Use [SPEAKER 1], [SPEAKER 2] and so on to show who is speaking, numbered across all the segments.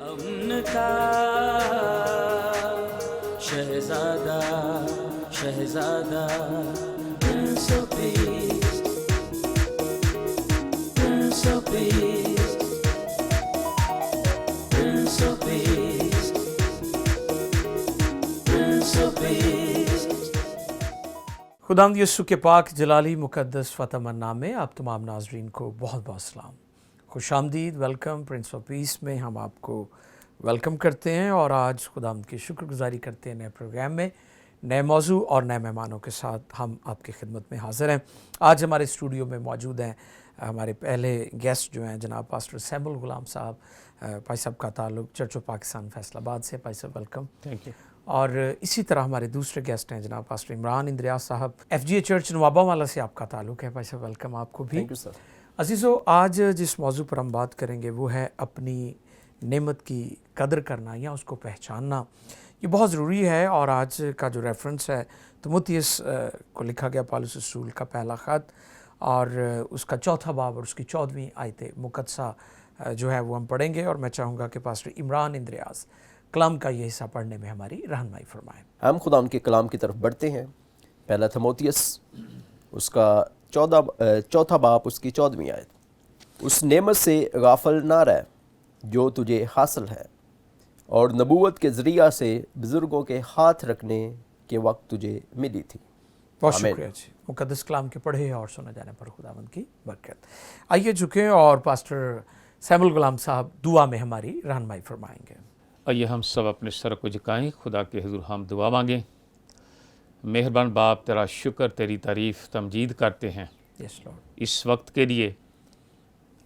[SPEAKER 1] امن کا شہزادہ شہزادہ prince of peace prince of peace prince of peace prince of peace.
[SPEAKER 2] خداوند یسوع کے پاک جلالی مقدس فتح منا میں آپ تمام ناظرین کو بہت بہت سلام، خوش آمدید، ویلکم پرنس آف پیس میں ہم آپ کو ویلکم کرتے ہیں اور آج خداوند کی شکر گزاری کرتے ہیں نئے پروگرام میں نئے موضوع اور نئے مہمانوں کے ساتھ ہم آپ کی خدمت میں حاضر ہیں۔ آج ہمارے اسٹوڈیو میں موجود ہیں ہمارے پہلے گیسٹ جو ہیں جناب پاسٹر سیمبل غلام صاحب، بھائی صاحب کا تعلق چرچ آف پاکستان فیصل آباد سے، بھائی صاحب ویلکم۔
[SPEAKER 3] Thank you.
[SPEAKER 2] اور اسی طرح ہمارے دوسرے گیسٹ ہیں جناب پاسٹر عمران اندریاس صاحب، ایف جی اے چرچ نوابہ والا سے آپ کا تعلق ہے، بھائی صاحب ویلکم آپ کو بھی۔
[SPEAKER 3] Thank you sir.
[SPEAKER 2] عزیزو، آج جس موضوع پر ہم بات کریں گے وہ ہے اپنی نعمت کی قدر کرنا یا اس کو پہچاننا۔ یہ بہت ضروری ہے، اور آج کا جو ریفرنس ہے تimotheus کو لکھا گیا پالوس رسول کا پہلا خط، اور اس کا چوتھا باب اور اس کی 14ویں آیت مقدسہ جو ہے وہ ہم پڑھیں گے، اور میں چاہوں گا کہ پاسٹر عمران اندریاس کلام کا یہ حصہ پڑھنے میں ہماری رہنمائی فرمائیں۔
[SPEAKER 3] ہم خدا ان کے کلام کی طرف بڑھتے ہیں۔ پہلا تimotheus اس کا چوتھا باب اس کی 14ویں آیت۔ اس نعمت سے غافل نہ رہ جو تجھے حاصل ہے اور نبوت کے ذریعہ سے بزرگوں کے ہاتھ رکھنے کے وقت تجھے ملی تھی۔
[SPEAKER 2] بہت
[SPEAKER 3] آمین۔
[SPEAKER 2] شکریہ جی، مقدس کلام کے پڑھے اور سنا جانے پر خداوند کی برکت۔ آئیے جھکیں اور پاسٹر سیمبل غلام صاحب دعا میں ہماری رہنمائی فرمائیں گے۔
[SPEAKER 4] آئیے ہم سب اپنے سر کو جھکائیں، خدا کے حضور ہم دعا مانگیں۔ مہربان باپ، تیرا شکر، تیری تعریف تمجید کرتے ہیں
[SPEAKER 2] یس لارڈ۔
[SPEAKER 4] اس وقت کے لیے،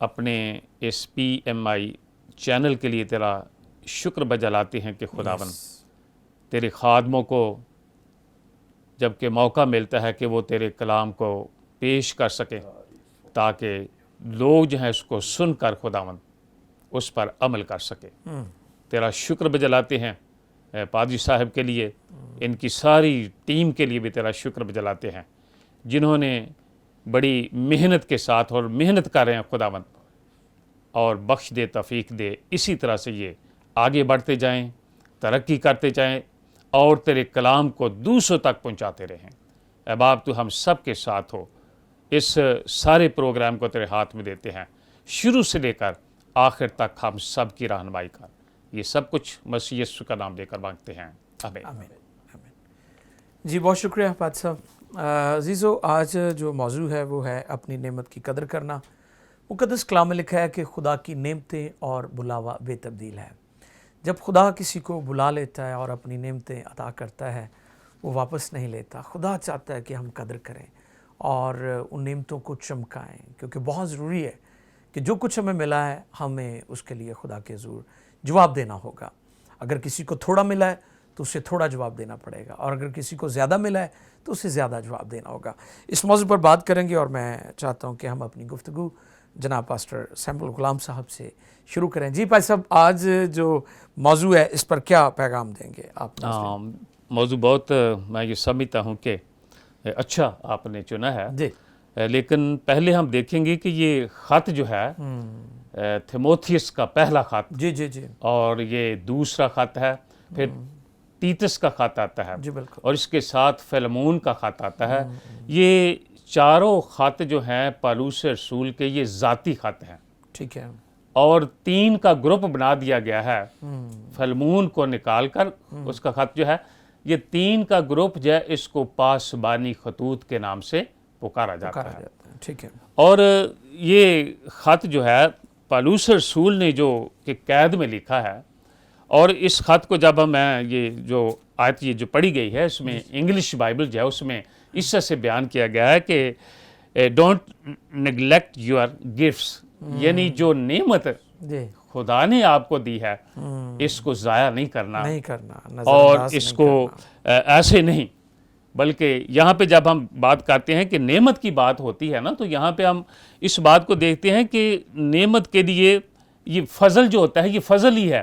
[SPEAKER 4] اپنے اس PMI چینل کے لیے تیرا شکر بجا لاتے ہیں کہ خداوند تیرے خادموں کو جب کہ موقع ملتا ہے کہ وہ تیرے کلام کو پیش کر سکیں، تاکہ لوگ جو ہیں اس کو سن کر خداوند اس پر عمل کر سکے۔ تیرا شکر بجلاتے ہیں پادری صاحب کے لیے، ان کی ساری ٹیم کے لیے بھی تیرا شکر بجلاتے ہیں، جنہوں نے بڑی محنت کے ساتھ اور محنت کر رہے ہیں خداوند، اور بخش دے، توفیق دے، اسی طرح سے یہ آگے بڑھتے جائیں، ترقی کرتے جائیں اور تیرے کلام کو دوسروں تک پہنچاتے رہیں۔ اے باپ، تو ہم سب کے ساتھ ہو، اس سارے پروگرام کو تیرے ہاتھ میں دیتے ہیں، شروع سے لے کر آخر تک ہم سب کی رہنمائی کر۔ یہ سب کچھ مسیح یسوع کا نام دے کر مانگتے ہیں، آمین۔
[SPEAKER 2] آمین آمین۔ جی بہت شکریہ پاد صاحب۔ عزیزو، آج جو موضوع ہے وہ ہے اپنی نعمت کی قدر کرنا۔ مقدس کلام میں لکھا ہے کہ خدا کی نعمتیں اور بلاوا بے تبدیل ہے۔ جب خدا کسی کو بلا لیتا ہے اور اپنی نعمتیں عطا کرتا ہے، وہ واپس نہیں لیتا۔ خدا چاہتا ہے کہ ہم قدر کریں اور ان نعمتوں کو چمکائیں، کیونکہ بہت ضروری ہے کہ جو کچھ ہمیں ملا ہے ہمیں اس کے لیے خدا کے حضور جواب دینا ہوگا۔ اگر کسی کو تھوڑا ملا ہے تو اسے تھوڑا جواب دینا پڑے گا، اور اگر کسی کو زیادہ ملا ہے تو اسے زیادہ جواب دینا ہوگا۔ اس موضوع پر بات کریں گے، اور میں چاہتا ہوں کہ ہم اپنی گفتگو جناب پاسٹر سیمبل غلام صاحب سے شروع کریں۔ جی بھائی صاحب، آج جو موضوع ہے اس پر کیا پیغام دیں گے آپ؟
[SPEAKER 4] موضوع بہت میں یہ سمجھتا ہوں کہ اچھا آپ نے چنا ہے،
[SPEAKER 2] جی،
[SPEAKER 4] لیکن پہلے ہم دیکھیں گے کہ یہ خط جو ہے تimotheus کا پہلا خط،
[SPEAKER 2] جی جی جی،
[SPEAKER 4] اور یہ دوسرا خط ہے، پھر تیتس کا خط آتا ہے،
[SPEAKER 2] جی بالکل،
[SPEAKER 4] اور اس کے ساتھ فلمون کا خط آتا ہے۔ یہ چاروں خط جو ہیں پالوس رسول کے، یہ ذاتی خط ہیں،
[SPEAKER 2] ٹھیک ہے،
[SPEAKER 4] اور 3 کا گروپ بنا دیا گیا ہے فلمون کو نکال کر۔ اس کا خط جو ہے، یہ 3 کا گروپ جو ہے اس کو پاسبانی خطوط کے نام سے پکارا جاتا ہے۔
[SPEAKER 2] ٹھیک ہے،
[SPEAKER 4] اور یہ خط جو ہے پالوس رسول نے جو کہ قید میں لکھا ہے، اور اس خط کو جب میں یہ جو آیت یہ جو پڑھی گئی ہے، اس میں انگلش بائبل جو ہے اس میں اس طرح سے بیان کیا گیا ہے کہ ڈونٹ نیگلیکٹ یور گفٹس، یعنی جو نعمت
[SPEAKER 2] جی
[SPEAKER 4] خدا نے آپ کو دی ہے اس کو ضائع نہیں کرنا،
[SPEAKER 2] نظر
[SPEAKER 4] اور
[SPEAKER 2] انداز
[SPEAKER 4] اس
[SPEAKER 2] نہیں
[SPEAKER 4] کو
[SPEAKER 2] کرنا۔
[SPEAKER 4] ایسے نہیں، بلکہ یہاں پہ جب ہم بات کرتے ہیں کہ نعمت کی بات ہوتی ہے نا، تو یہاں پہ ہم اس بات کو دیکھتے ہیں کہ نعمت کے لیے یہ فضل جو ہوتا ہے، یہ فضل ہی ہے۔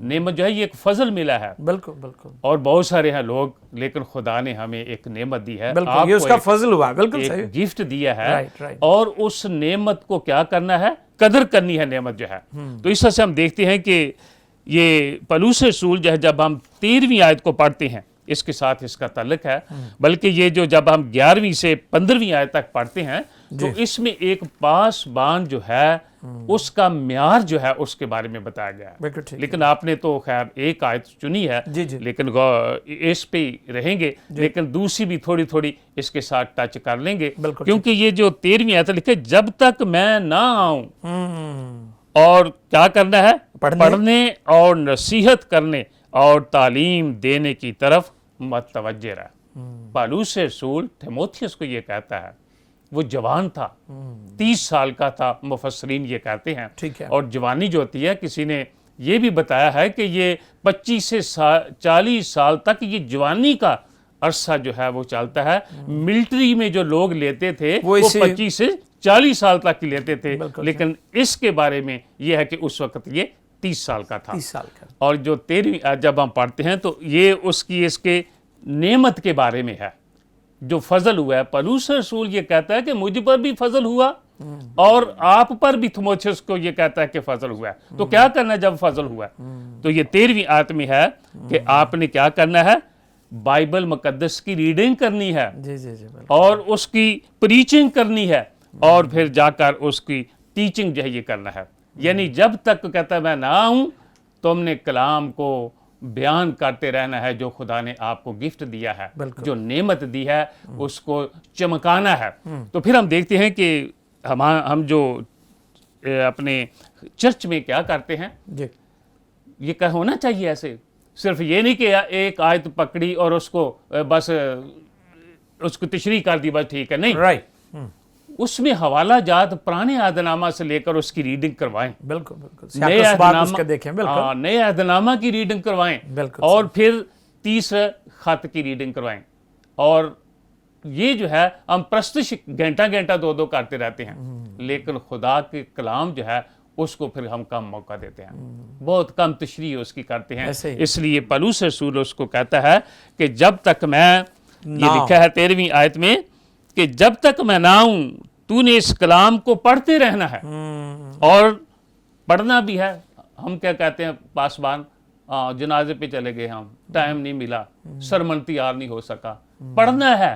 [SPEAKER 4] نعمت جو ہے یہ ایک فضل ملا ہے،
[SPEAKER 2] بالکل بالکل،
[SPEAKER 4] اور بہت سارے ہیں لوگ، لیکن خدا نے ہمیں ایک نعمت دی ہے،
[SPEAKER 2] بالکل یہ اس کا فضل ہوا، بالکل صحیح،
[SPEAKER 4] ایک گفٹ دیا ہے،
[SPEAKER 2] right.
[SPEAKER 4] اور اس نعمت کو کیا کرنا ہے؟ قدر کرنی ہے نعمت جو ہے۔ تو اس طرح سے ہم دیکھتے ہیں کہ یہ پلوس رسول جو ہے جب ہم 13ویں آیت کو پڑھتے ہیں اس کے ساتھ اس کا تعلق ہے، بلکہ یہ جو جب ہم 11ویں سے 15ویں آیت تک پڑھتے ہیں تو اس میں ایک پاسبان جو ہے اس کا معیار جو ہے اس کے بارے میں بتایا گیا
[SPEAKER 2] بالکل
[SPEAKER 4] ہے.
[SPEAKER 2] ٹھیک
[SPEAKER 4] لیکن آپ نے تو خیر ایک آیت چنی ہے، لیکن اس پہ رہیں گے، لیکن دوسری بھی تھوڑی تھوڑی اس کے ساتھ ٹچ کر لیں گے، کیونکہ یہ جو 13ویں آیت لکھے جب تک میں نہ آؤں اور کیا کرنا ہے، پڑھنے اور نصیحت کرنے اور تعلیم دینے کی طرف متوجہ رہے. پالوس رسول تیموتھیوس کو یہ کہتا ہے، وہ جوان تھا، 30 سال کا تھا، مفسرین یہ کہتے ہیں. اور جوانی جو ہوتی ہے، کسی نے یہ بھی بتایا ہے کہ یہ 25 سے 40 سال تک یہ جوانی کا عرصہ جو ہے وہ چلتا ہے. ملٹری میں جو لوگ لیتے تھے وہ 25 سے 40 سال تک کی لیتے تھے، لیکن اس کے بارے میں یہ ہے کہ اس وقت یہ 30 سال کا تھا. اور جو 13ویں جب ہم پڑھتے ہیں تو یہ اس کے نعمت کے بارے میں ہے جو فضل ہوا ہے. پلوس رسول یہ کہتا ہے کہ مجھ پر بھی فضل ہوا اور آپ پر بھی تیموتھیوس کو یہ کہتا ہے کہ فضل ہوا ہے. تو کیا کرنا ہے جب فضل ہوا ہے؟ تو یہ 13ویں آیت میں ہے کہ آپ نے کیا کرنا ہے، بائبل مقدس کی ریڈنگ کرنی ہے اور اس کی پریچنگ کرنی ہے، اور پھر جا کر اس کی ٹیچنگ جو ہے یہ کرنا ہے. یعنی جب تک کہتا ہے میں نہ آؤں تم نے کلام کو بیان کرتے رہنا ہے جو خدا نے آپ کو گفٹ دیا ہے، جو نعمت دی ہے اس کو چمکانا ہے. تو پھر ہم دیکھتے ہیں کہ ہم جو اپنے چرچ میں کیا کرتے ہیں، یہ کہ ہونا چاہیے ایسے، صرف یہ نہیں کہ ایک آیت پکڑی اور اس کو بس اس کو تشریح کر دی بس ٹھیک ہے، نہیں، اس میں حوالہ جات پرانے عہد نامہ سے لے کر اس کی ریڈنگ کروائیں. نئے عہد نامہ کی ریڈنگ کروائیں، اور پھر تیسرے خط کی ریڈنگ کروائیں. اور یہ جو ہے ہم پرستش گھنٹہ گھنٹہ 2 کرتے رہتے ہیں، لیکن خدا کے کلام جو ہے اس کو پھر ہم کم موقع دیتے ہیں، بہت کم تشریح اس کی کرتے ہیں. اس لیے پلوس رسول اس کو کہتا ہے کہ جب تک میں، یہ لکھا ہے 13ویں آیت میں کہ جب تک میں نہ آؤں تو نے اس کلام کو پڑھتے رہنا ہے. اور پڑھنا بھی ہے. ہم کیا کہتے ہیں پاسبان، جنازے پہ چلے گئے، ہم ٹائم نہیں ملا، سرمن تیار نہیں ہو سکا، پڑھنا ہے.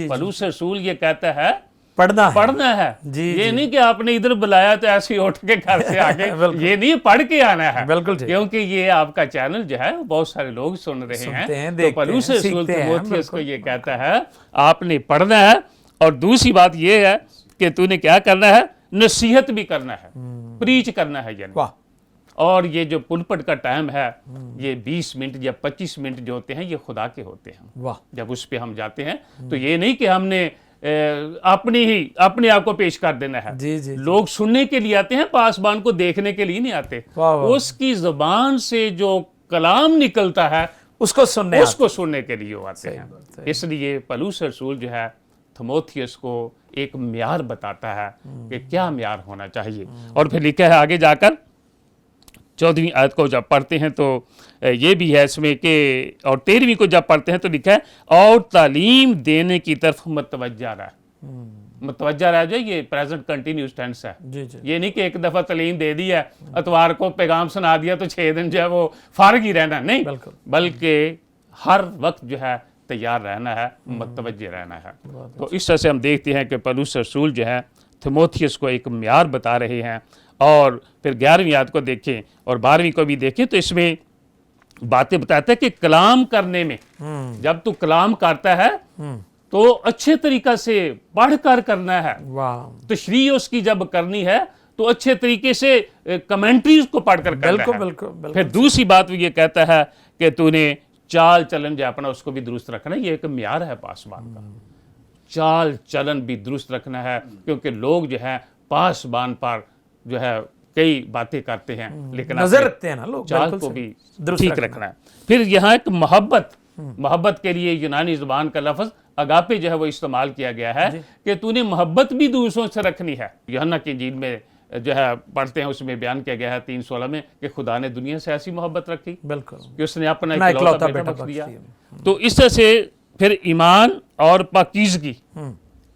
[SPEAKER 4] پلوس رسول یہ کہتا ہے پڑھنا ہے. یہ نہیں کہ آپ نے ادھر بلایا تو ایسے اٹھ کے گھر سے آگے، یہ نہیں، پڑھ کے آنا ہے، کیونکہ یہ آپ کا چینل جو ہے بہت سارے لوگ سن رہے ہیں. تو پلوس رسول تیموتھیوس کو یہ کہتا ہے آپ نے پڑھنا ہے. اور دوسری بات یہ ہے کہ تو نے کیا کرنا ہے، نصیحت بھی کرنا ہے، پریچ کرنا ہے. یعنی اور یہ جو پلپٹ کا ٹائم ہے، یہ 20 منٹ یا 25 منٹ جو ہوتے ہیں یہ خدا کے ہوتے ہیں. جب اس پہ ہم جاتے ہیں تو یہ نہیں کہ ہم نے اپنے آپ کو پیش کر دینا ہے. لوگ سننے کے لیے آتے ہیں، پاسبان کو دیکھنے کے لیے نہیں آتے. اس کی زبان سے جو کلام نکلتا ہے اس کو سننے کے لیے آتے ہیں. اس لیے پلوس رسول جو ہے تیموتھیوس کو ایک معیار بتاتا ہے کہ کیا معیار ہونا چاہیے. اور پھر لکھا ہے آگے جا کر 14ویں آیت کو جب پڑھتے ہیں تو یہ بھی ہے اس میں کہ، اور 13ویں کو جب پڑھتے ہیں تو لکھا ہے اور تعلیم دینے کی طرف متوجہ رہے. متوجہ رہے جو یہ پریزنٹ کنٹینیوس ٹینس ہے. یہ نہیں کہ ایک دفعہ تعلیم دے دی ہے، اتوار کو پیغام سنا دیا تو 6 دن جو ہے وہ فارغ ہی رہنا، نہیں، بلکہ ہر وقت جو ہے تیار رہنا ہے، متوجہ رہنا ہے. تو اس طرح سے ہم دیکھتے ہیں کہ پلوس رسول جو ہے تیموتھیوس کو ایک معیار بتا رہے ہیں. اور پھر 11ویں آیت کو دیکھیں اور 12ویں کو بھی دیکھیں تو اس میں باتیں بتاتا ہے کہ کلام کرنے میں، جب تو کلام کرتا ہے تو اچھے طریقہ سے پڑھ کر کرنا ہے. تشریح اس کی جب کرنی ہے تو اچھے طریقے سے کمنٹریز کو پڑھ کر کرنا ہے. پھر دوسری بات وہ یہ کہتا ہے کہ تو نے چال چلن جو اپنا اس کو بھی درست رکھنا ہے. یہ ایک معیار ہے پاسبان کا، چال چلن بھی درست رکھنا ہے، کیونکہ لوگ جو ہے پاسبان پر جو ہے کئی باتیں کرتے ہیں لیکن
[SPEAKER 2] نظر رکھتے ہیں نا لوگ،
[SPEAKER 4] چال کو بھی ٹھیک رکھنا ہے. پھر یہاں ایک محبت کے لیے یونانی زبان کا لفظ اگاپے جو ہے وہ استعمال کیا گیا ہے کہ تو نے محبت بھی دوسروں سے رکھنی ہے. یوحنا کی انجیل میں جو ہے پڑھتے ہیں، اس میں بیان کیا گیا ہے 3:16 میں کہ خدا نے دنیا سے ایسی محبت رکھی کہ اس نے اپنا اکلوتا بیٹا بخش دیا. تو اس طرح سے پھر ایمان اور پاکیزگی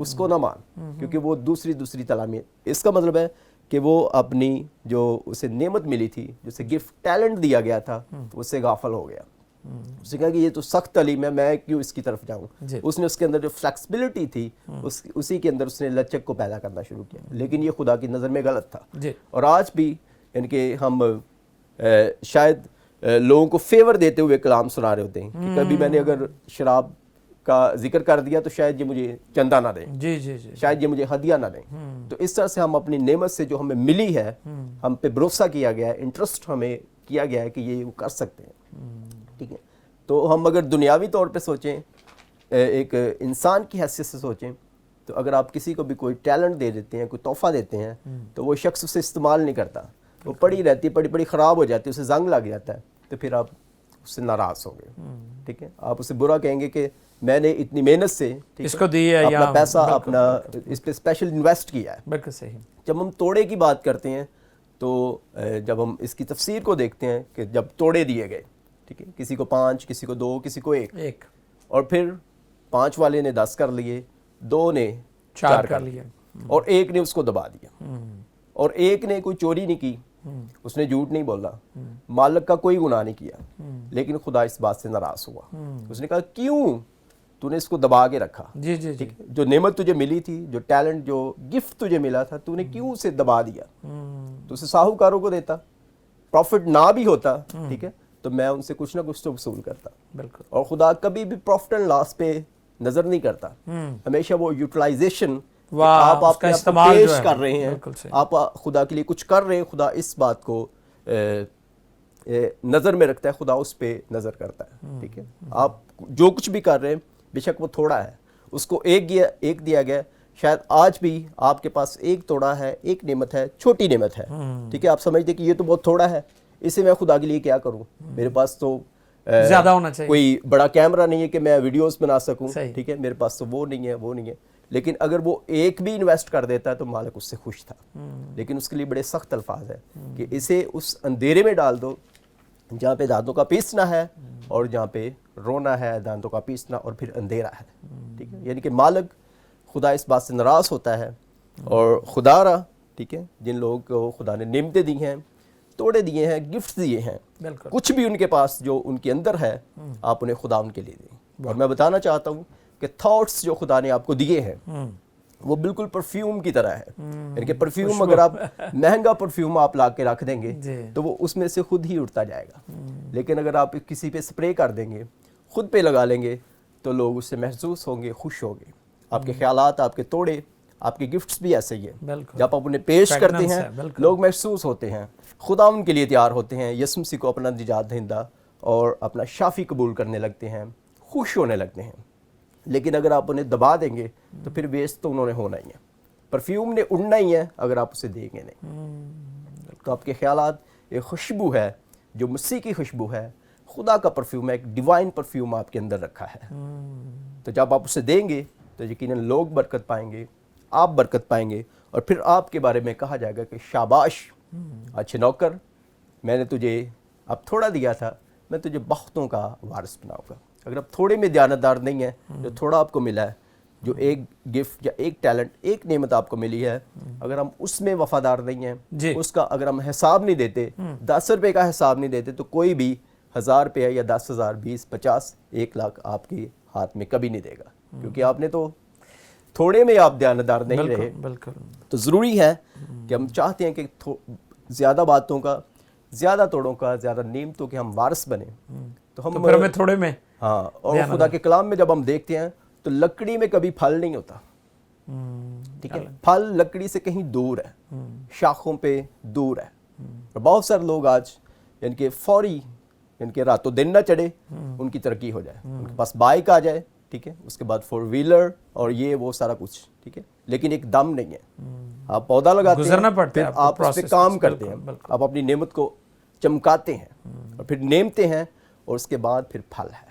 [SPEAKER 3] اس کو نہ مان, کیونکہ وہ دوسری تعلیمی. اس کا مطلب ہے کہ وہ اپنی جو اسے نعمت ملی تھی, جو اسے گفٹ ٹیلنٹ دیا گیا تھا, اس سے غافل ہو گیا. اس نے کہا کہ یہ تو سخت تعلیم ہے, میں کیوں اس کی طرف جاؤں. اس نے اس کے اندر جو فلیکسیبلٹی تھی اسی کے اندر اس نے لچک کو پیدا کرنا شروع کیا, لیکن یہ خدا کی نظر میں غلط تھا. اور آج بھی یعنی کہ ہم شاید لوگوں کو فیور دیتے ہوئے کلام سنا رہے ہوتے ہیں کہ کبھی میں نے اگر شراب کا ذکر کر دیا تو شاید یہ مجھے چندہ نہ دیں, شاید یہ مجھے ہدیہ نہ دیں. تو اس طرح سے ہم اپنی نعمت سے جو ہمیں ملی ہے, ہم پہ بھروسہ کیا گیا ہے, انٹرسٹ ہمیں کیا گیا ہے کہ یہ وہ کر سکتے ہیں. ٹھیک ہے, تو ہم اگر دنیاوی طور پہ سوچیں, ایک انسان کی حیثیت سے سوچیں, تو اگر آپ کسی کو بھی کوئی ٹیلنٹ دے دیتے ہیں, کوئی تحفہ دیتے ہیں, تو وہ شخص اسے استعمال نہیں کرتا, وہ پڑی رہتی ہے, پڑی خراب ہو جاتی ہے, اسے زنگ لگ جاتا ہے, تو پھر آپ اس سے ناراض ہوں گے. ٹھیک ہے, آپ اسے برا کہیں گے کہ میں نے اتنی محنت سے
[SPEAKER 2] اس کو دی ہے,
[SPEAKER 3] اپنا پیسہ اپنا اس پہ اسپیشل انویسٹ کیا ہے.
[SPEAKER 2] بالکل صحیح.
[SPEAKER 3] جب ہم توڑے کی بات کرتے ہیں تو جب ہم اس کی تفسیر کو دیکھتے ہیں کہ جب توڑے دیے گئے, ٹھیک ہے, کسی کو 5, کسی کو 2, کسی کو 1, اور پھر 5 والے نے 10 کر لیے, 2 نے 4 کر لیے, اور 1 نے اس کو دبا دیا, اور 1 نے کوئی چوری نہیں کی, اس نے جھوٹ نہیں بولا, مالک کا کوئی گناہ نہیں کیا, لیکن خدا اس بات سے ناراض ہوا. اس نے کہا کیوں تو نے اس کو دبا کے رکھا. جو نعمت تجھے ملی تھی, جو ٹیلنٹ, جو گفٹ تجھے ملا تھا, تو نے کیوں اسے دبا دیا. تو اسے ساہوکاروں کو دیتا, پروفٹ نہ بھی ہوتا, ٹھیک ہے, تو میں ان سے کچھ نہ کچھ تو وصول کرتا. بالکل. اور خدا کبھی بھی پروفٹ اینڈ لاس پہ نظر نہیں کرتا, ہمیشہ وہ یوٹیلائزیشن, آپ اپنے آپ کو پیش کر رہے ہیں, آپ خدا کے لیے کچھ کر رہے ہیں, خدا اس بات کو نظر میں رکھتا ہے, خدا اس پہ نظر کرتا ہے. ٹھیک ہے, آپ جو کچھ بھی کر رہے ہیں, بے شک وہ تھوڑا ہے, اس کو ایک دیا گیا. شاید آج بھی آپ کے پاس 1 توڑا ہے, 1 نعمت ہے, چھوٹی نعمت ہے. ٹھیک ہے, آپ سمجھتے کہ یہ تو بہت تھوڑا ہے, اسے میں خدا کے لیے کیا کروں, میرے پاس تو
[SPEAKER 2] زیادہ ہونا چاہیے,
[SPEAKER 3] کوئی بڑا کیمرہ نہیں ہے کہ میں ویڈیوز بنا سکوں. ٹھیک ہے, میرے پاس تو وہ نہیں ہے. لیکن اگر وہ 1 بھی انویسٹ کر دیتا ہے تو مالک اس سے خوش تھا. لیکن اس کے لیے بڑے سخت الفاظ ہیں کہ اسے اس اندھیرے میں ڈال دو جہاں پہ دانتوں کا پیسنا ہے, اور جہاں پہ رونا ہے, دانتوں کا پیسنا, اور پھر اندھیرا ہے. ٹھیک ہے, یعنی کہ مالک خدا اس بات سے ناراض ہوتا ہے. اور خدا را, ٹھیک ہے, جن لوگوں کو خدا نے نعمتیں دی ہیں, توڑے دیے ہیں, گفٹ دیے ہیں, کچھ بھی ان کے پاس جو ان کے اندر ہے, آپ انہیں خدا ان کے لیے دیں. اور میں بتانا چاہتا ہوں کہ تھاٹس جو خدا نے آپ کو دیے ہیں وہ بالکل پرفیوم کی طرح ہے. یعنی کہ پرفیوم, اگر آپ مہنگا پرفیوم آپ لا کے رکھ دیں گے تو وہ اس میں سے خود ہی اڑتا جائے گا. لیکن اگر آپ کسی پہ سپرے کر دیں گے, خود پہ لگا لیں گے, تو لوگ اس سے محسوس ہوں گے, خوش ہوں گے. آپ کے خیالات, آپ کے توڑے, آپ کے گفٹس بھی ایسے ہی ہیں. جب آپ انہیں پیش کرتے ہیں, لوگ محسوس ہوتے ہیں, خدا ان کے لیے تیار ہوتے ہیں, یسوع مسیح کو اپنا نجات دہندہ اور اپنا شافی قبول کرنے لگتے ہیں, خوش ہونے لگتے ہیں. لیکن اگر آپ انہیں دبا دیں گے تو پھر ویسٹ تو انہوں نے ہونا ہی ہے, پرفیوم نے اڑنا ہی ہے اگر آپ اسے دیں گے نہیں. تو آپ کے خیالات ایک خوشبو ہے جو مسیح کی خوشبو ہے, خدا کا پرفیوم ہے, ایک ڈیوائن پرفیوم آپ کے اندر رکھا ہے. تو جب آپ اسے دیں گے تو یقیناً لوگ برکت پائیں گے, آپ برکت پائیں گے, اور پھر آپ کے بارے میں کہا جائے گا کہ شاباش اچھے نوکر, میں نے تجھے اب تھوڑا دیا تھا, میں تجھے بہتوں کا وارث بناؤں گا. اگر آپ تھوڑے میں دیانتدار نہیں ہیں, جو تھوڑا آپ کو ملا ہے, جو 1 گفٹ یا 1 ٹیلنٹ, 1 نعمت آپ کو ملی ہے, اگر ہم اس میں وفادار نہیں ہیں, اس کا اگر ہم حساب نہیں دیتے, 10 روپے کا حساب نہیں دیتے, تو کوئی بھی 1000 روپے یا 10,000, 20, 50, 1 لاکھ آپ کے ہاتھ میں کبھی نہیں دے گا, کیونکہ آپ نے تو تھوڑے میں آپ دیانتدار نہیں رہے. تو ضروری ہے کہ ہم چاہتے ہیں کہ زیادہ باتوں کا, زیادہ توڑوں کا, زیادہ نعمتوں کے ہم وارث بنیں. تو ہم تھوڑے میں, ہاں, اور خدا کے کلام میں جب ہم دیکھتے ہیں تو لکڑی میں کبھی پھل نہیں ہوتا. ٹھیک ہے, پھل لکڑی سے کہیں دور ہے, شاخوں پہ دور ہے. اور بہت سارے لوگ آج یعنی کہ فوری, یعنی کہ راتوں دن نہ چڑھے, ان کی ترقی ہو جائے, ان کے پاس بائک آ جائے, ٹھیک ہے, اس کے بعد 4 ویلر اور یہ وہ سارا کچھ, ٹھیک ہے, لیکن ایک دم نہیں ہے. آپ پودا لگاتے ہیں, پھر آپ اس پہ کام کرتے ہیں, آپ اپنی نعمت کو چمکاتے ہیں, اور پھر نعمتیں ہیں, اور اس کے بعد پھر پھل ہے.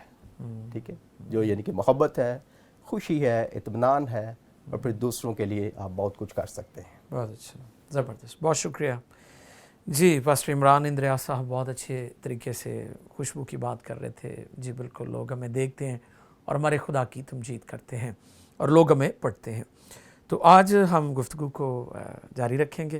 [SPEAKER 3] ٹھیک ہے, جو یعنی کہ محبت ہے, خوشی ہے, اطمینان ہے, اور پھر دوسروں کے لیے آپ بہت کچھ کر سکتے ہیں.
[SPEAKER 2] بہت اچھا, زبردست, بہت شکریہ. جی, پاسٹر عمران اندریا صاحب بہت اچھے طریقے سے خوشبو کی بات کر رہے تھے. جی بالکل, لوگ ہمیں دیکھتے ہیں اور ہمارے خدا کی تمجید کرتے ہیں. اور لوگ ہمیں پڑھتے ہیں. تو آج ہم گفتگو کو جاری رکھیں گے.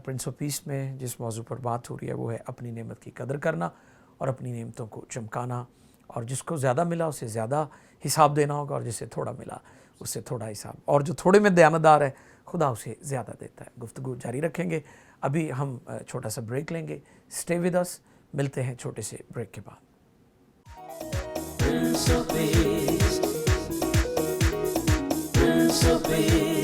[SPEAKER 2] پرنس آف پیس میں جس موضوع پر بات ہو رہی ہے وہ ہے اپنی نعمت کی قدر کرنا اور اپنی نعمتوں کو چمکانا, اور جس کو زیادہ ملا اسے زیادہ حساب دینا ہوگا, اور جسے تھوڑا ملا اس سے تھوڑا حساب, اور جو تھوڑے میں دیانتدار ہے خدا اسے زیادہ دیتا ہے. گفتگو جاری رکھیں گے. ابھی ہم چھوٹا سا بریک لیں گے. Stay with us. ملتے ہیں چھوٹے سے بریک کے بعد.
[SPEAKER 1] Prince of Peace, Prince of Peace.